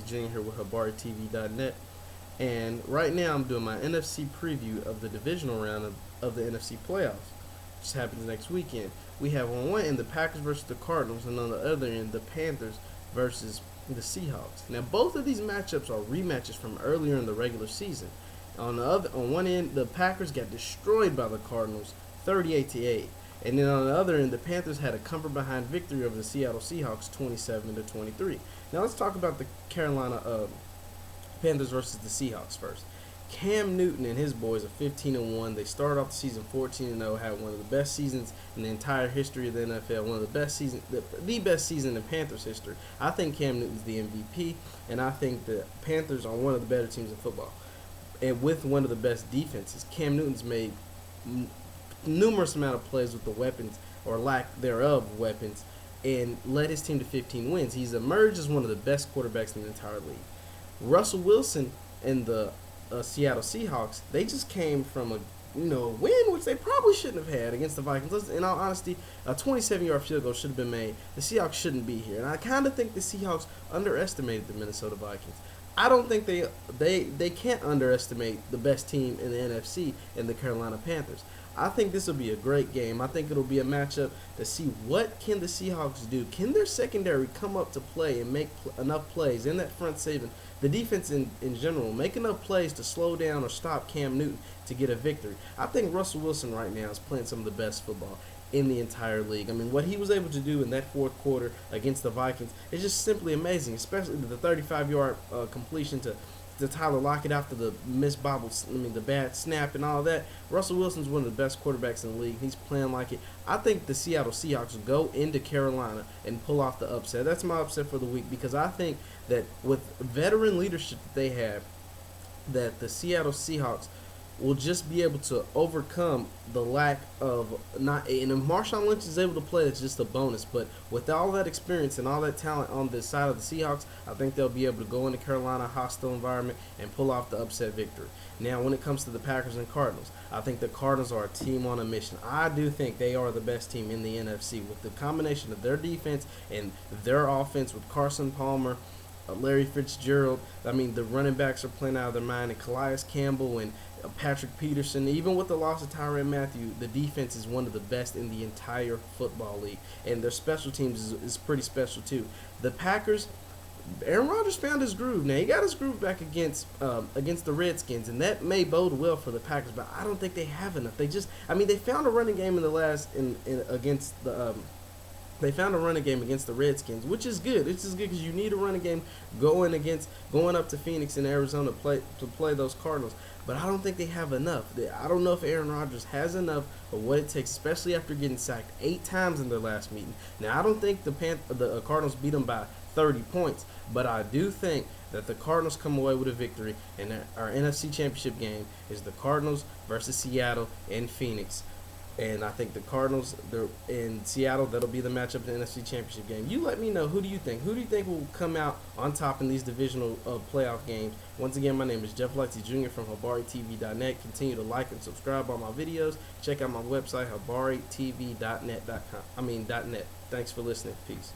Jr. here with HabariTV.net, and right now I'm doing my NFC preview of the divisional round of the NFC playoffs, which happens next weekend. We have on one end the Packers versus the Cardinals, and on the other end the Panthers versus the Seahawks. Now both of these matchups are rematches from earlier in the regular season. On one end, the Packers got destroyed by the Cardinals, 38-8. And then on the other end, the Panthers had a comfort behind victory over the Seattle Seahawks, 27-23. Now let's talk about the Carolina Panthers versus the Seahawks first. Cam Newton and his boys are 15-1. They started off the season 14-0, had one of the best seasons in the entire history of the NFL, one of the best season, the best season in Panthers history. I think Cam Newton's the MVP, and I think the Panthers are one of the better teams in football. And with one of the best defenses, Cam Newton's made numerous amount of plays with the weapons or lack thereof weapons and led his team to 15 wins. He's emerged as one of the best quarterbacks in the entire league. Russell Wilson and the Seattle Seahawks, they just came from a win which they probably shouldn't have had against the Vikings. In all honesty, a 27-yard field goal should have been made. The Seahawks shouldn't be here, and I kind of think the Seahawks underestimated the Minnesota Vikings. I don't think they can't underestimate the best team in the NFC in the Carolina Panthers. I think this will be a great game. I think it'll be a matchup to see what can the Seahawks do. Can their secondary come up to play and make enough plays in that front seven? The defense in general, make enough plays to slow down or stop Cam Newton to get a victory. I think Russell Wilson right now is playing some of the best football in the entire league. I mean, what he was able to do in that fourth quarter against the Vikings is just simply amazing, especially the 35-yard completion to Tyler Lockett after the missed bobble, the bad snap and all that. Russell Wilson's one of the best quarterbacks in the league. He's playing like it. I think the Seattle Seahawks go into Carolina and pull off the upset. That's my upset for the week, because I think that with veteran leadership that they have, that the Seattle Seahawks will just be able to overcome the lack of not. And if Marshawn Lynch is able to play, it's just a bonus. But with all that experience and all that talent on the side of the Seahawks, I think they'll be able to go into Carolina, hostile environment, and pull off the upset victory. Now, when it comes to the Packers and Cardinals, I think the Cardinals are a team on a mission. I do think they are the best team in the NFC with the combination of their defense and their offense with Carson Palmer, Larry Fitzgerald. I mean, the running backs are playing out of their mind, and Calais Campbell and Patrick Peterson. Even with the loss of Tyrann Mathieu, the defense is one of the best in the entire football league, and their special teams is pretty special too. The Packers, Aaron Rodgers found his groove. Now he got his groove back against the Redskins, and that may bode well for the Packers. But I don't think they have enough. They found a running game in the last against the. They found a running game against the Redskins, which is good. It's just good because you need a running game going up to Phoenix and Arizona to play those Cardinals. But I don't think they have enough. I don't know if Aaron Rodgers has enough of what it takes, especially after getting sacked 8 times in their last meeting. Now, I don't think the Cardinals beat them by 30 points, but I do think that the Cardinals come away with a victory, and our NFC Championship game is the Cardinals versus Seattle and Phoenix. And I think the Cardinals, they're in Seattle, that'll be the matchup in the NFC Championship game. You let me know. Who do you think? Who do you think will come out on top in these divisional playoff games? Once again, my name is Jeff Lightsy Jr. from HabariTV.net. Continue to like and subscribe on my videos. Check out my website, HabariTV.net. .net. Thanks for listening. Peace.